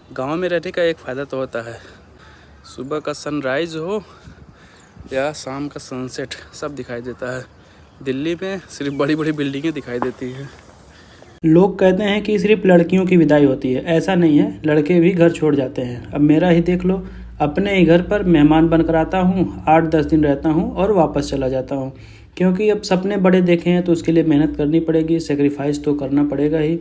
गांव में रहने का एक फ़ायदा तो होता है, सुबह का सनराइज़ हो या शाम का सनसेट सब दिखाई देता है। दिल्ली में सिर्फ बड़ी बड़ी बिल्डिंगें दिखाई देती हैं। लोग कहते हैं कि सिर्फ लड़कियों की विदाई होती है, ऐसा नहीं है, लड़के भी घर छोड़ जाते हैं। अब मेरा ही देख लो, अपने ही घर पर मेहमान बनकर आता हूँ, 8-10 दिन रहता हूँ और वापस चला जाता हूँ। क्योंकि अब सपने बड़े देखे हैं तो उसके लिए मेहनत करनी पड़ेगी, सेक्रीफाइस तो करना पड़ेगा ही।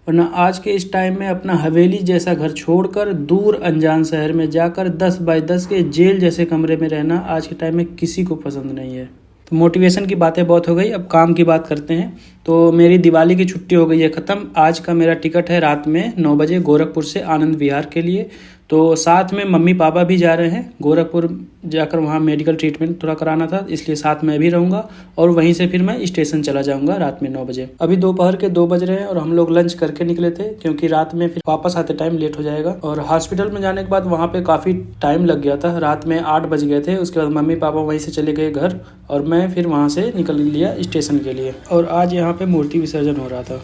वरना आज के इस टाइम में अपना हवेली जैसा घर छोड़कर दूर अनजान शहर में जाकर 10 बाई 10 के जेल जैसे कमरे में रहना आज के टाइम में किसी को पसंद नहीं है। तो मोटिवेशन की बातें बहुत हो गई, अब काम की बात करते हैं। तो मेरी दिवाली की छुट्टी हो गई है ख़त्म। आज का मेरा टिकट है रात में 9 बजे गोरखपुर से आनंद विहार के लिए। तो साथ में मम्मी पापा भी जा रहे हैं गोरखपुर, जाकर वहाँ मेडिकल ट्रीटमेंट थोड़ा कराना था, इसलिए साथ में भी रहूँगा। और वहीं से फिर मैं स्टेशन चला जाऊँगा रात में 9 बजे। अभी दोपहर के 2 बज रहे हैं और हम लोग लंच करके निकले थे, क्योंकि रात में फिर वापस आते टाइम लेट हो जाएगा। और हॉस्पिटल में जाने के बाद वहाँ पे काफ़ी टाइम लग गया था, रात में 8 बज गए थे। उसके बाद मम्मी पापा वहीं से चले गए घर और मैं फिर वहाँ से निकल लिया स्टेशन के लिए। और आज यहाँ पे मूर्ति विसर्जन हो रहा था।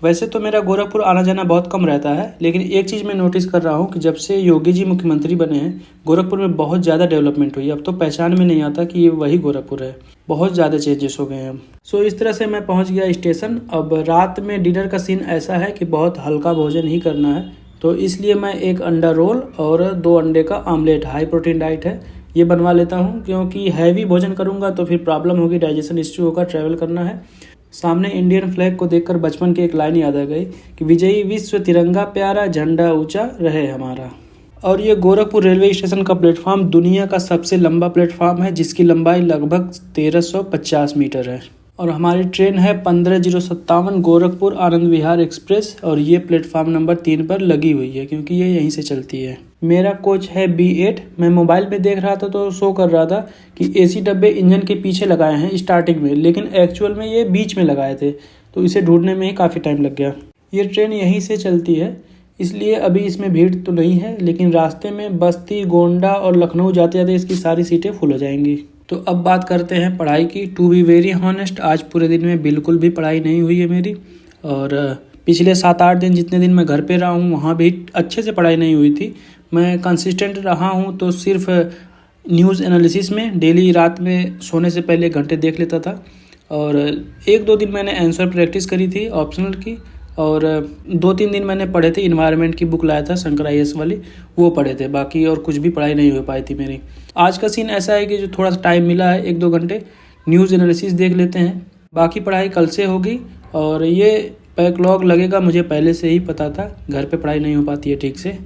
वैसे तो मेरा गोरखपुर आना जाना बहुत कम रहता है, लेकिन एक चीज़ मैं नोटिस कर रहा हूँ कि जब से योगी जी मुख्यमंत्री बने हैं गोरखपुर में बहुत ज़्यादा डेवलपमेंट हुई है। अब तो पहचान में नहीं आता कि ये वही गोरखपुर है, बहुत ज़्यादा चेंजेस हो गए हैं। सो इस तरह से मैं पहुँच गया स्टेशन। अब रात में डिनर का सीन ऐसा है कि बहुत हल्का भोजन ही करना है, तो इसलिए मैं एक अंडा रोल और 2 अंडे का आमलेट, हाई प्रोटीन डाइट है, ये बनवा लेता हूँ। क्योंकि हैवी भोजन करूँगा तो फिर प्रॉब्लम होगी, डाइजेशन इश्यू होगा, ट्रैवल करना है। सामने इंडियन फ्लैग को देखकर बचपन की एक लाइन याद आ गई कि विजयी विश्व तिरंगा प्यारा, झंडा ऊंचा रहे हमारा। और ये गोरखपुर रेलवे स्टेशन का प्लेटफॉर्म दुनिया का सबसे लंबा प्लेटफॉर्म है, जिसकी लंबाई लगभग 1350 मीटर है। और हमारी ट्रेन है 15057 गोरखपुर आनंद विहार एक्सप्रेस, और ये प्लेटफॉर्म नंबर 3 पर लगी हुई है, क्योंकि ये यहीं से चलती है। मेरा कोच है B8। मैं मोबाइल पे देख रहा था तो शो कर रहा था कि AC डब्बे इंजन के पीछे लगाए हैं स्टार्टिंग में, लेकिन एक्चुअल में ये बीच में लगाए थे, तो इसे ढूंढने में ही काफ़ी टाइम लग गया। ये ट्रेन यहीं से चलती है, इसलिए अभी इसमें भीड़ तो नहीं है, लेकिन रास्ते में बस्ती, गोंडा और लखनऊ जाते जाते इसकी सारी सीटें फुल हो जाएंगी। तो अब बात करते हैं पढ़ाई की। टू बी वेरी हॉनेस्ट, आज पूरे दिन में बिल्कुल भी पढ़ाई नहीं हुई है मेरी। और पिछले 7-8 दिन जितने दिन मैं घर पे रहा हूँ वहाँ भी अच्छे से पढ़ाई नहीं हुई थी। मैं कंसिस्टेंट रहा हूँ तो सिर्फ न्यूज़ एनालिसिस में डेली रात में सोने से पहले घंटे देख लेता था। और 1-2 दिन मैंने आंसर प्रैक्टिस करी थी ऑप्शनल की, और 2-3 दिन मैंने पढ़े थे, इन्वायरमेंट की बुक लाया था शंकर IAS वाली, वो पढ़े थे। बाकी और कुछ भी पढ़ाई नहीं हो पाई थी मेरी। आज का सीन ऐसा है कि जो थोड़ा सा टाइम मिला है, 1-2 घंटे न्यूज़ एनालिसिस देख लेते हैं, बाकी पढ़ाई कल से होगी। और ये बैकलॉग लगेगा, मुझे पहले से ही पता था, घर पे पढ़ाई नहीं हो पाती है ठीक से।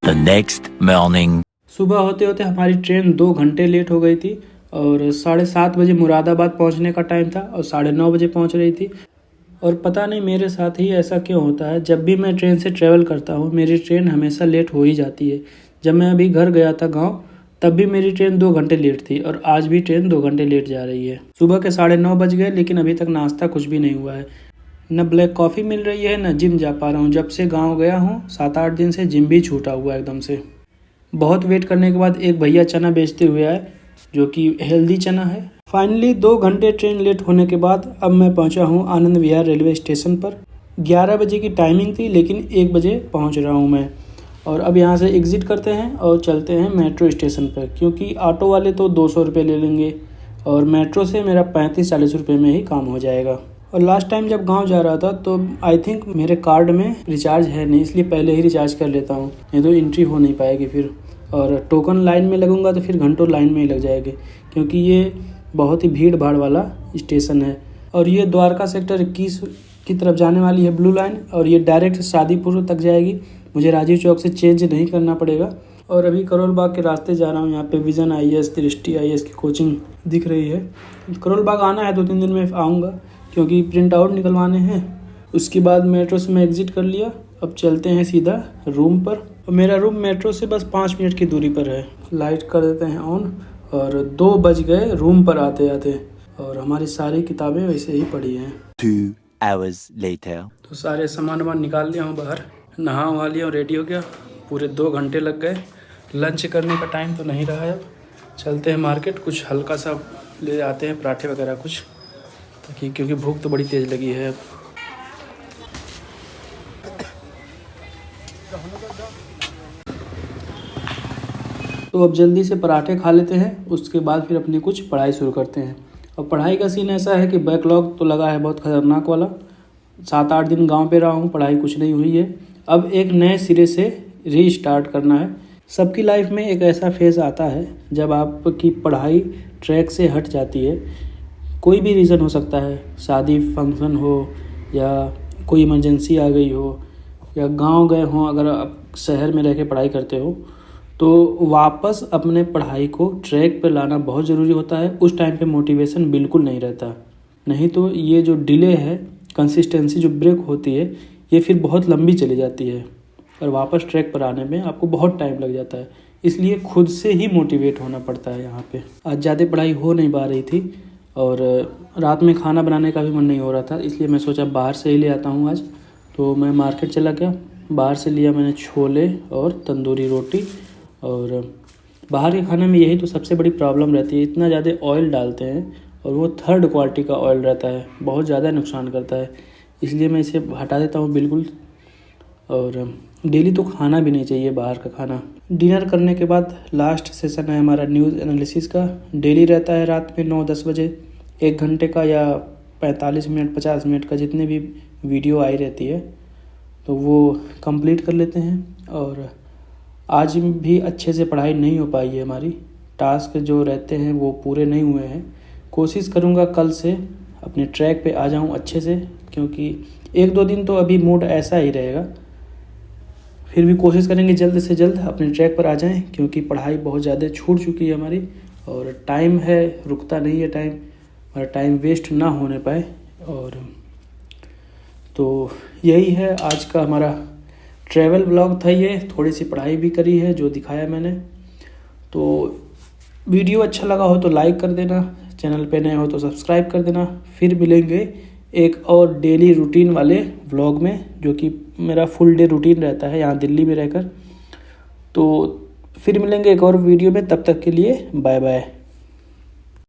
The next morning. सुबह होते होते हमारी ट्रेन 2 घंटे लेट हो गई थी, और 7:30 बजे मुरादाबाद पहुंचने का टाइम था और 9:30 बजे पहुंच रही थी। और पता नहीं मेरे साथ ही ऐसा क्यों होता है, जब भी मैं ट्रेन से ट्रैवल करता हूँ मेरी ट्रेन हमेशा लेट हो ही जाती है। जब मैं अभी घर गया था गाँव, तब भी मेरी ट्रेन 2 घंटे लेट थी, और आज भी ट्रेन 2 घंटे लेट जा रही है। सुबह के 9:30 बज गए, लेकिन अभी तक नाश्ता कुछ भी नहीं हुआ है। न ब्लैक कॉफ़ी मिल रही है, न जिम जा पा रहा हूँ। जब से गाँव गया हूँ 7-8 दिन से जिम भी छूटा हुआ है एकदम से। बहुत वेट करने के बाद एक भैया चना बेचते हुए आए, जो कि हेल्दी चना है। फाइनली 2 घंटे ट्रेन लेट होने के बाद अब मैं पहुंचा हूं आनंद विहार रेलवे स्टेशन पर। 11 बजे की टाइमिंग थी, लेकिन 1 बजे पहुंच रहा हूं मैं। और अब यहां से एग्ज़िट करते हैं और चलते हैं मेट्रो स्टेशन पर, क्योंकि ऑटो वाले तो 200 रुपये ले लेंगे और मेट्रो से मेरा 35-40 रुपये में ही काम हो जाएगा। और लास्ट टाइम जब गांव जा रहा था तो आई थिंक मेरे कार्ड में रिचार्ज है नहीं, इसलिए पहले ही रिचार्ज कर लेता हूँ, नहीं तो एंट्री हो नहीं पाएगी फिर। और टोकन लाइन में लगूंगा तो फिर घंटों लाइन में ही लग जाएगी, क्योंकि ये बहुत ही भीड़ भाड़ वाला स्टेशन है। और ये द्वारका सेक्टर 21 की तरफ जाने वाली है ब्लू लाइन, और ये डायरेक्ट शादीपुर तक जाएगी। मुझे राजीव चौक से चेंज नहीं करना पड़ेगा। और अभी करोल बाग के रास्ते जा रहा हूँ, यहाँ पे विजन IAS, दृष्टि IAS की कोचिंग दिख रही है। करोल बाग आना है, 2-3 दिन में आऊँगा, क्योंकि प्रिंट आउट निकलवाने हैं। उसके बाद मेट्रो से मैं एग्ज़िट कर लिया। अब चलते हैं सीधा रूम पर, और मेरा रूम मेट्रो से बस 5 मिनट की दूरी पर है। लाइट कर देते हैं ऑन, और 2 बज गए रूम पर आते आते, और हमारी सारी किताबें वैसे ही पड़ी हैं। 2 hours later. तो सारे सामान वामान निकाल लिया हूँ बाहर, नहा वहा लिया और रेडी हो गया। पूरे 2 घंटे लग गए। लंच करने का टाइम तो नहीं रहा है अब, चलते हैं मार्केट, कुछ हल्का सा ले आते हैं, पराठे वगैरह कुछ, ताकि क्योंकि भूख तो बड़ी तेज़ लगी है अब। तो अब जल्दी से पराठे खा लेते हैं, उसके बाद फिर अपनी कुछ पढ़ाई शुरू करते हैं। और पढ़ाई का सीन ऐसा है कि बैकलॉग तो लगा है बहुत ख़तरनाक वाला। 7-8 दिन गांव पे रहा हूँ, पढ़ाई कुछ नहीं हुई है। अब एक नए सिरे से रीस्टार्ट करना है। सबकी लाइफ में एक ऐसा फेज़ आता है जब आपकी पढ़ाई ट्रैक से हट जाती है। कोई भी रीज़न हो सकता है, शादी फंक्शन हो या कोई इमरजेंसी आ गई हो या गांव गए हों, अगर आप शहर में रह के पढ़ाई करते हो तो वापस अपने पढ़ाई को ट्रैक पे लाना बहुत ज़रूरी होता है। उस टाइम पे मोटिवेशन बिल्कुल नहीं रहता, नहीं तो ये जो डिले है, कंसिस्टेंसी जो ब्रेक होती है, ये फिर बहुत लंबी चली जाती है और वापस ट्रैक पर आने में आपको बहुत टाइम लग जाता है। इसलिए खुद से ही मोटिवेट होना पड़ता है यहाँ पे। आज ज़्यादा पढ़ाई हो नहीं पा रही थी और रात में खाना बनाने का भी मन नहीं हो रहा था, इसलिए मैं सोचा बाहर से ही ले आता हूँ आज। तो मैं मार्केट चला गया, बाहर से लिया मैंने छोले और तंदूरी रोटी। और बाहर के खाने में यही तो सबसे बड़ी प्रॉब्लम रहती है, इतना ज़्यादा ऑयल डालते हैं और वो थर्ड क्वालिटी का ऑयल रहता है, बहुत ज़्यादा नुकसान करता है। इसलिए मैं इसे हटा देता हूँ बिल्कुल। और डेली तो खाना भी नहीं चाहिए बाहर का खाना। डिनर करने के बाद लास्ट सेशन है हमारा न्यूज़ एनालिसिस का। डेली रहता है रात में 9-10 बजे, 1 घंटे का या 45 मिनट 50 मिनट का, जितने भी वीडियो आई रहती है तो वो कंप्लीट कर लेते हैं। और आज भी अच्छे से पढ़ाई नहीं हो पाई है हमारी, टास्क जो रहते हैं वो पूरे नहीं हुए हैं। कोशिश करूँगा कल से अपने ट्रैक पे आ जाऊँ अच्छे से, क्योंकि 1-2 दिन तो अभी मूड ऐसा ही रहेगा। फिर भी कोशिश करेंगे जल्द से जल्द अपने ट्रैक पर आ जाएं, क्योंकि पढ़ाई बहुत ज़्यादा छूट चुकी है हमारी और टाइम है, रुकता नहीं है टाइम, हमारा टाइम वेस्ट ना होने पाए। और तो यही है आज का हमारा ट्रैवल ब्लॉग था। ये थोड़ी सी पढ़ाई भी करी है जो दिखाया मैंने। तो वीडियो अच्छा लगा हो तो लाइक कर देना, चैनल पे नए हो तो सब्सक्राइब कर देना। फिर मिलेंगे एक और डेली रूटीन वाले व्लॉग में, जो कि मेरा फुल डे रूटीन रहता है यहाँ दिल्ली में रहकर। तो फिर मिलेंगे एक और वीडियो में, तब तक के लिए बाय बाय।